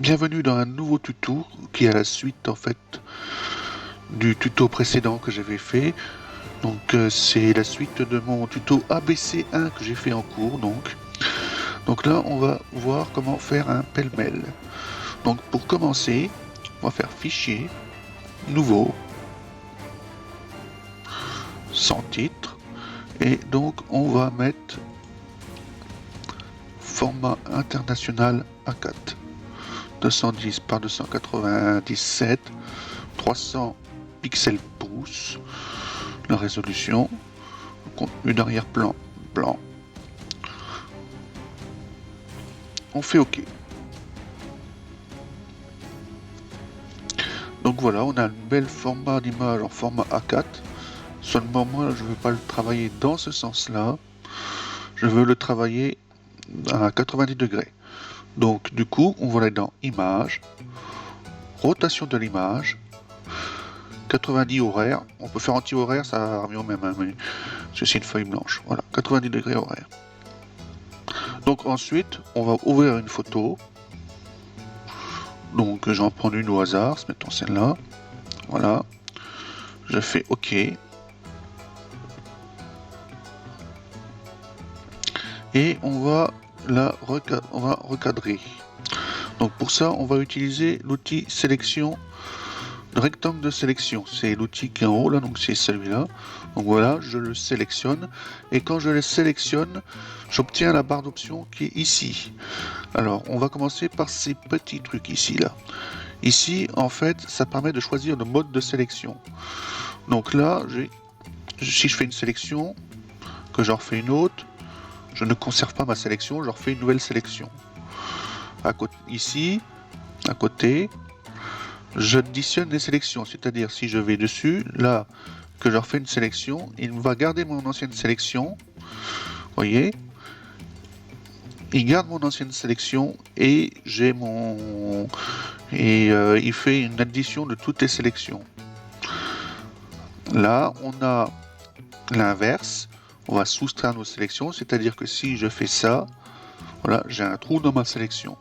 Bienvenue dans un nouveau tuto qui est la suite en fait du tuto précédent que j'avais fait. Donc c'est la suite de mon tuto ABC1 que j'ai fait en cours donc là on va voir comment faire un pêle-mêle. Donc pour commencer, on va faire fichier, nouveau, sans titre et donc on va mettre format international A4 210 par 297 300 pixels pouces, la résolution, contenu d'arrière-plan blanc. On fait OK. Donc voilà, on a un bel format d'image en format A4. Seulement moi, je ne veux pas le travailler dans ce sens-là. Je veux le travailler à 90 degrés. Donc du coup, on va aller dans Images, rotation de l'image, 90 horaires. On peut faire anti-horaire, ça revient au même, hein, mais c'est une feuille blanche. Voilà, 90 degrés horaire. Donc ensuite, on va ouvrir une photo. Donc j'en prends une au hasard, mettons celle-là. Voilà. Je fais OK. Et on va recadrer. Donc pour ça, on va utiliser l'outil sélection, le rectangle de sélection. C'est l'outil qui est en haut là, donc c'est celui-là. Donc voilà, je le sélectionne. Et quand je le sélectionne, j'obtiens la barre d'options qui est ici. Alors, on va commencer par ces petits trucs ici là. Ici, en fait, ça permet de choisir le mode de sélection. Donc là, si je fais une sélection, que j'en refais une autre, je ne conserve pas ma sélection, je refais une nouvelle sélection. Ici, à côté, j'additionne les sélections, c'est-à-dire si je vais dessus, là, que je refais une sélection, il va garder mon ancienne sélection, voyez, il garde mon ancienne sélection et j'ai mon... et il fait une addition de toutes les sélections. Là, on a l'inverse, on va soustraire nos sélections, c'est-à-dire que si je fais ça, voilà, j'ai un trou dans ma sélection.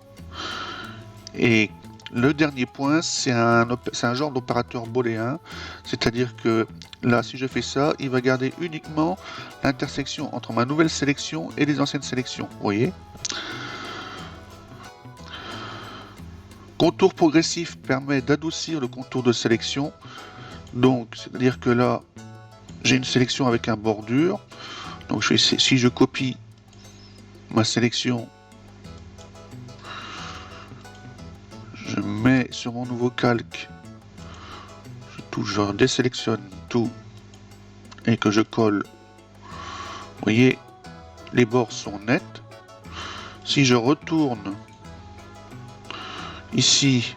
Et le dernier point, c'est un genre d'opérateur booléen, c'est-à-dire que là, si je fais ça, il va garder uniquement l'intersection entre ma nouvelle sélection et les anciennes sélections, vous voyez. Contour progressif permet d'adoucir le contour de sélection, donc c'est-à-dire que là, j'ai une sélection avec un bordure, donc si je copie ma sélection, je mets sur mon nouveau calque, je désélectionne tout et que je colle, vous voyez, les bords sont nets. Si je retourne ici,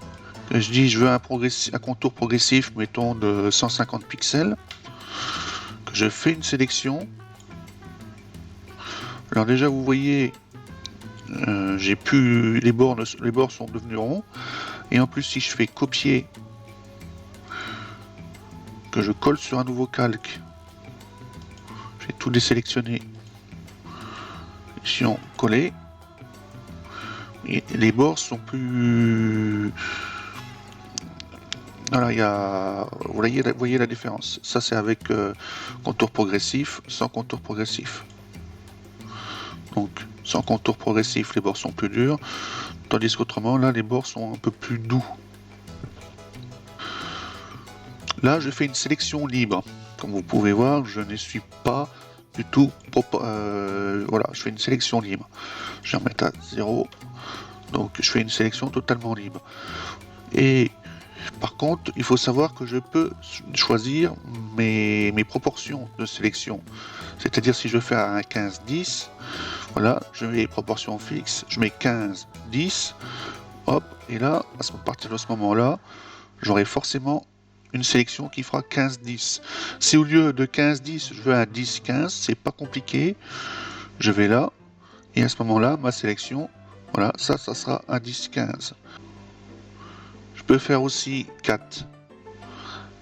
je dis je veux un contour progressif, mettons de 150 pixels, que je fais une sélection. Alors déjà vous voyez, j'ai plus les bords sont devenus ronds, et en plus si je fais copier, que je colle sur un nouveau calque, j'ai tout désélectionné, sélection coller, et les bords sont plus... Voilà, vous voyez la différence. Ça c'est avec contour progressif, sans contour progressif. Donc sans contour progressif, les bords sont plus durs, tandis qu'autrement là les bords sont un peu plus doux. Là je fais une sélection libre. Comme vous pouvez voir, je ne suis pas du tout... voilà, je fais une sélection libre. Je vais remettre à 0. Donc je fais une sélection totalement libre. Et par contre, il faut savoir que je peux choisir mes proportions de sélection. C'est-à-dire si je fais un 15-10, voilà, je mets les proportions fixes, je mets 15-10, hop, et là, à partir de ce moment-là, j'aurai forcément une sélection qui fera 15-10. Si au lieu de 15-10, je veux un 10-15, c'est pas compliqué, je vais là, et à ce moment-là, ma sélection, voilà, ça sera un 10-15. Je peux faire aussi 4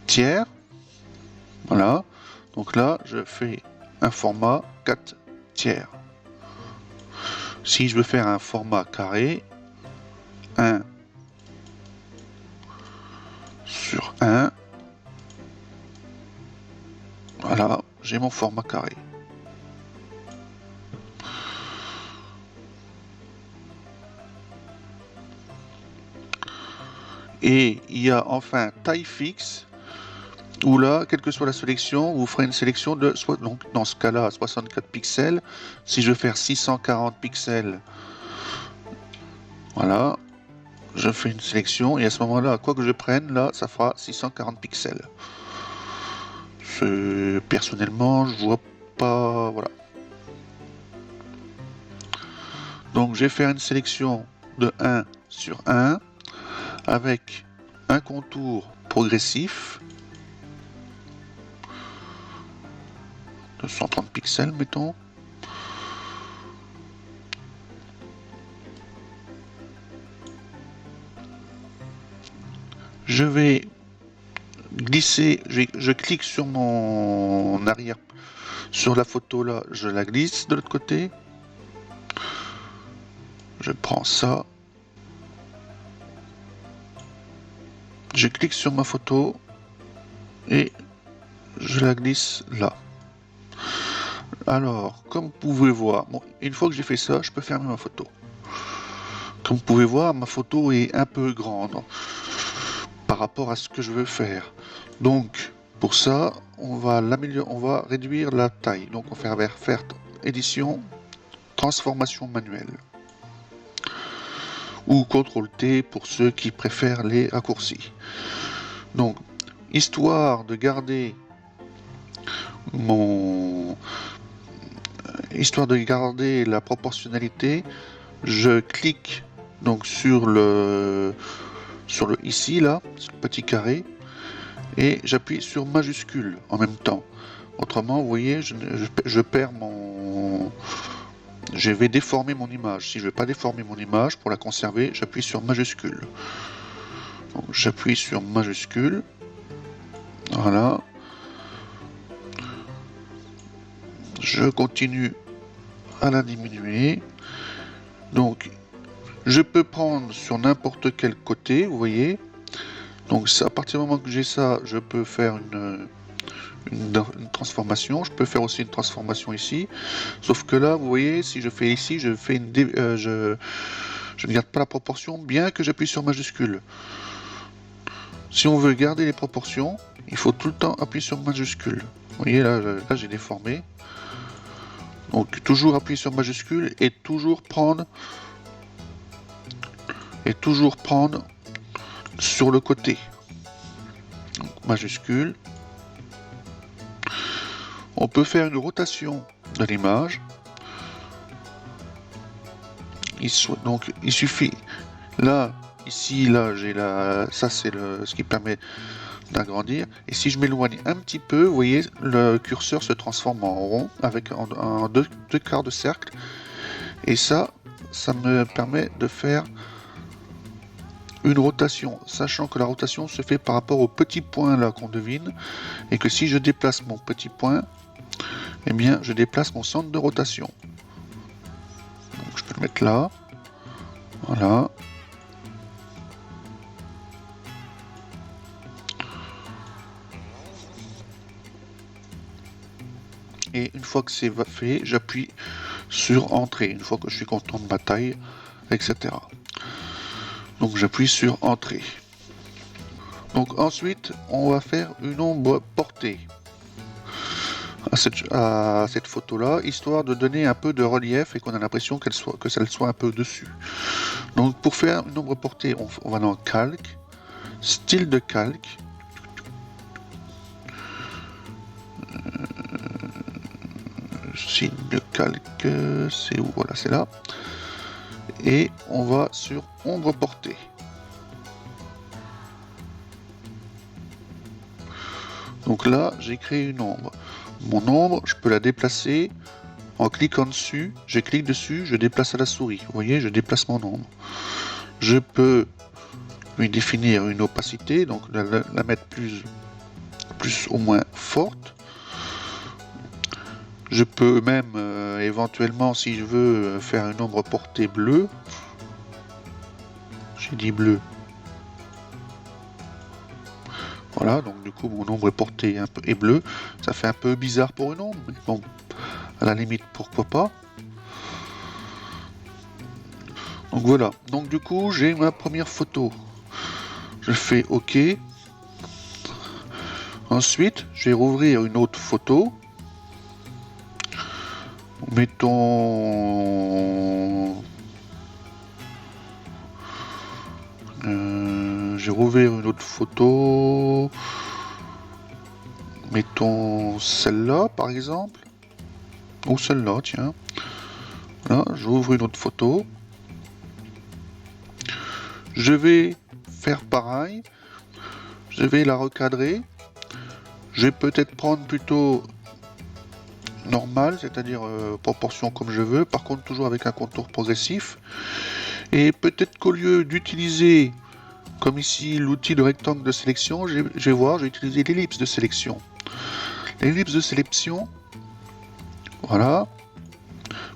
tiers, voilà, donc là, je fais un format 4 tiers. Si je veux faire un format carré, 1 sur 1. Voilà, j'ai mon format carré. Et il y a enfin taille fixe, où là, quelle que soit la sélection, vous ferez une sélection de, donc dans ce cas-là, 64 pixels. Si je veux faire 640 pixels, voilà, je fais une sélection, et à ce moment-là, quoi que je prenne, là, ça fera 640 pixels. Personnellement, je vois pas, voilà. Donc, je vais faire une sélection de 1 sur 1, avec un contour progressif, de 130 pixels, mettons. Je vais glisser, je clique sur mon arrière, sur la photo là, je la glisse de l'autre côté. Je prends ça. Je clique sur ma photo et je la glisse là. Alors, comme vous pouvez voir, bon, une fois que j'ai fait ça, je peux fermer ma photo. Comme vous pouvez voir, ma photo est un peu grande par rapport à ce que je veux faire. Donc, pour ça, on va l'améliorer, on va réduire la taille. Donc, on va faire édition, transformation manuelle. Ou CTRL-T pour ceux qui préfèrent les raccourcis. Donc, histoire de garder la proportionnalité, je clique donc sur le ici là, sur le petit carré, et j'appuie sur majuscule en même temps. Autrement, vous voyez, je perds mon... Je vais déformer mon image. Si je ne veux pas déformer mon image, pour la conserver, j'appuie sur majuscule. J'appuie sur majuscule. Voilà. Je continue à la diminuer. Donc, je peux prendre sur n'importe quel côté, vous voyez. Donc, à partir du moment que j'ai ça, je peux faire une transformation. Je peux faire aussi une transformation ici. Sauf que là, vous voyez, si je fais ici, je fais je ne garde pas la proportion, bien que j'appuie sur majuscule. Si on veut garder les proportions, il faut tout le temps appuyer sur majuscule. Vous voyez, là j'ai déformé. Donc toujours appuyer sur majuscule et toujours prendre sur le côté. Donc, majuscule. On peut faire une rotation de l'image. Donc il suffit. Là, ici, là, j'ai ça c'est ce qui permet d'agrandir. Et si je m'éloigne un petit peu, vous voyez, le curseur se transforme en rond avec en deux quarts de cercle. Et ça me permet de faire une rotation, sachant que la rotation se fait par rapport au petit point là qu'on devine, et que si je déplace mon petit point, eh bien je déplace mon centre de rotation. Donc je peux le mettre là, voilà. Et une fois que c'est fait, j'appuie sur entrée, une fois que je suis content de ma taille, etc. Donc j'appuie sur entrée. Donc ensuite, on va faire une ombre portée à cette photo-là, histoire de donner un peu de relief et qu'on a l'impression que ça soit un peu dessus. Donc pour faire une ombre portée, on va dans calque, style de calque. Signe de calque, c'est où? Voilà, c'est là. Et on va sur ombre portée. Donc là, j'ai créé une ombre. Mon ombre, je peux la déplacer en cliquant dessus. Je clique dessus, je déplace à la souris. Vous voyez, je déplace mon ombre. Je peux lui définir une opacité, donc la mettre plus ou moins forte. Je peux même éventuellement, si je veux, faire une ombre portée bleue. J'ai dit bleu. Voilà, donc du coup mon ombre est portée un peu est bleue. Ça fait un peu bizarre pour une ombre, mais bon, à la limite pourquoi pas. Donc voilà, donc du coup j'ai ma première photo. Je fais OK. Ensuite, je vais rouvrir une autre photo. Mettons... je vais rouvrir une autre photo. Mettons celle-là, par exemple. Ou celle-là, tiens. Là, j'ouvre une autre photo. Je vais faire pareil. Je vais la recadrer. Je vais peut-être prendre plutôt normal, c'est-à-dire proportion comme je veux. Par contre, toujours avec un contour progressif. Et peut-être qu'au lieu d'utiliser, comme ici, l'outil de rectangle de sélection, je vais voir, je vais utiliser l'ellipse de sélection. L'ellipse de sélection, voilà,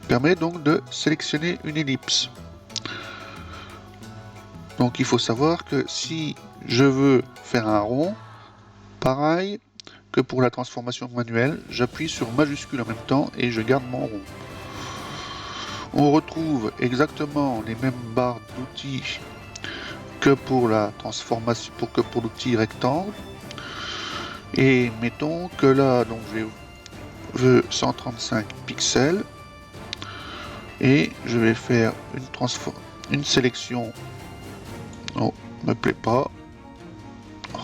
permet donc de sélectionner une ellipse. Donc il faut savoir que si je veux faire un rond, pareil que pour la transformation manuelle, j'appuie sur majuscule en même temps et je garde mon rond. On retrouve exactement les mêmes barres d'outils que pour la transformation, que pour l'outil rectangle. Et mettons que là, donc je veux 135 pixels et je vais faire une sélection. Oh, me plaît pas.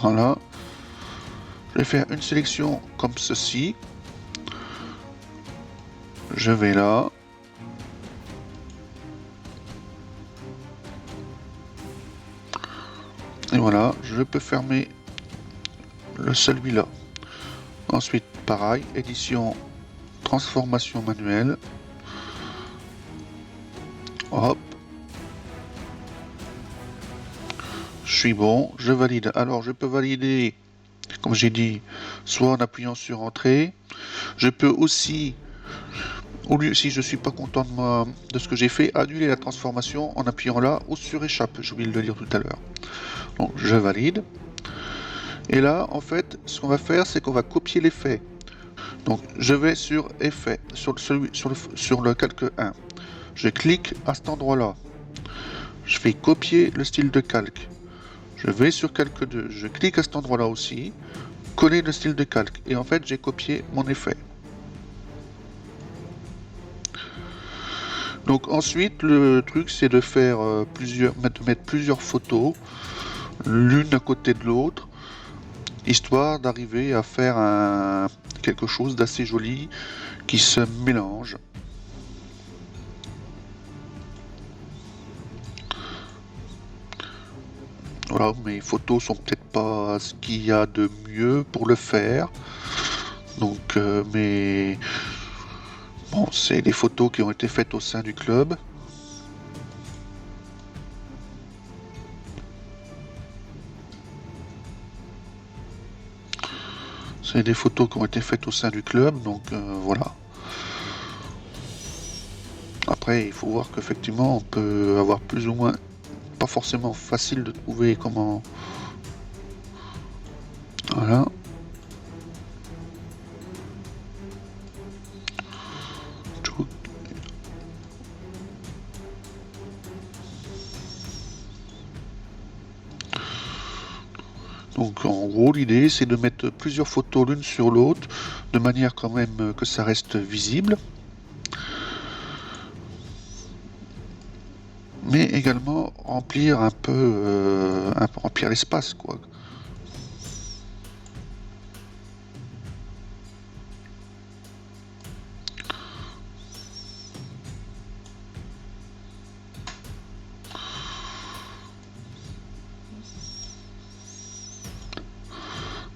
Voilà. Je vais faire une sélection comme ceci. Je vais là. Et voilà, je peux fermer celui-là. Ensuite, pareil, édition, transformation manuelle. Hop. Je suis bon, je valide. Alors, je peux valider, comme j'ai dit, soit en appuyant sur Entrée. Je peux aussi, au lieu, si je ne suis pas content de ce que j'ai fait, annuler la transformation en appuyant là ou sur Échappe. J'ai oublié de le dire tout à l'heure. Donc, je valide. Et là, en fait, ce qu'on va faire, c'est qu'on va copier l'effet. Donc, je vais sur Effet, sur le calque 1. Je clique à cet endroit-là. Je fais copier le style de calque. Je vais sur calque 2. Je clique à cet endroit-là aussi. Coller le style de calque. Et en fait, j'ai copié mon effet. Donc ensuite, le truc, c'est de faire de mettre plusieurs photos, l'une à côté de l'autre, histoire d'arriver à faire quelque chose d'assez joli qui se mélange. Voilà, mes photos sont peut-être pas ce qu'il y a de mieux pour le faire. Donc, mais bon, c'est des photos qui ont été faites au sein du club. C'est des photos qui ont été faites au sein du club, donc voilà. Après, il faut voir qu'effectivement, on peut avoir plus ou moins, pas forcément facile de trouver comment. Voilà. Donc en gros, l'idée, c'est de mettre plusieurs photos l'une sur l'autre, de manière quand même que ça reste visible. Mais également remplir un peu remplir l'espace, quoi.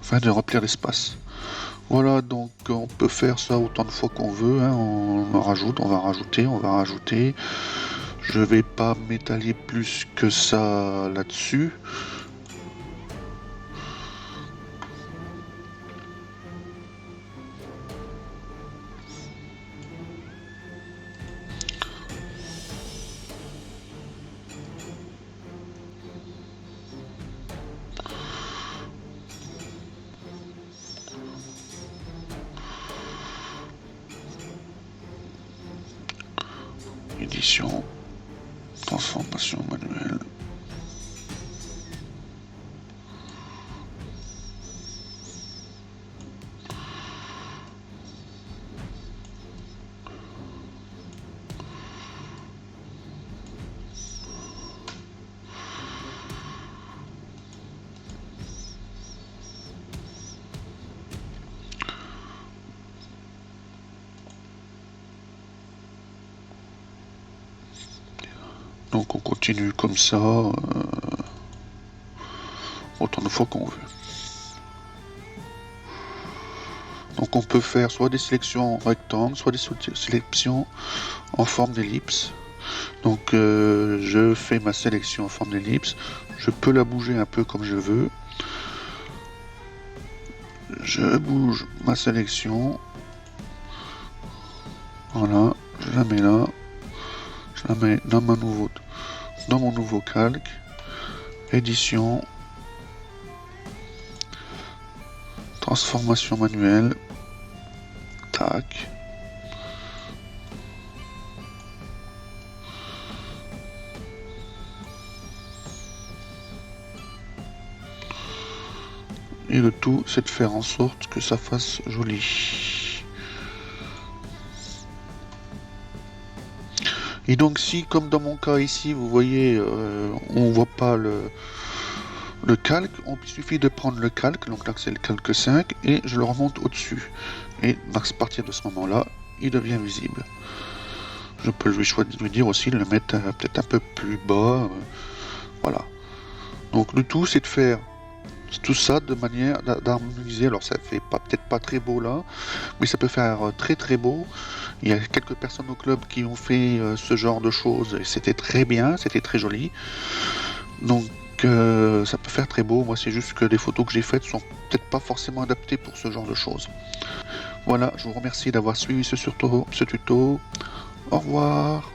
Afin de remplir l'espace. Voilà, donc on peut faire ça autant de fois qu'on veut, hein. On en rajoute, on va rajouter, on va rajouter. Je vais pas m'étaler plus que ça là-dessus. édition, transformation manuelle. Donc on continue comme ça autant de fois qu'on veut. Donc on peut faire soit des sélections rectangles, soit des sélections en forme d'ellipse. Donc je fais ma sélection en forme d'ellipse. Je peux la bouger un peu comme je veux. Je bouge ma sélection. Voilà, je la mets là. Je la mets dans mon nouveau calque. Édition. Transformation manuelle. Tac. Et le tout, c'est de faire en sorte que ça fasse joli. Et donc si, comme dans mon cas ici, vous voyez, on voit pas le calque, il suffit de prendre le calque, donc là c'est le calque 5, et je le remonte au-dessus. Et à partir de ce moment-là, il devient visible. Je peux lui dire aussi de le mettre peut-être un peu plus bas. Voilà. Donc le tout, c'est de faire tout ça de manière d'harmoniser. Alors ça fait peut-être pas très beau là, mais ça peut faire très très beau. Il y a quelques personnes au club qui ont fait ce genre de choses et c'était très bien, c'était très joli. Donc ça peut faire très beau. Moi c'est juste que les photos que j'ai faites sont peut-être pas forcément adaptées pour ce genre de choses. Voilà, je vous remercie d'avoir suivi ce tuto. Au revoir.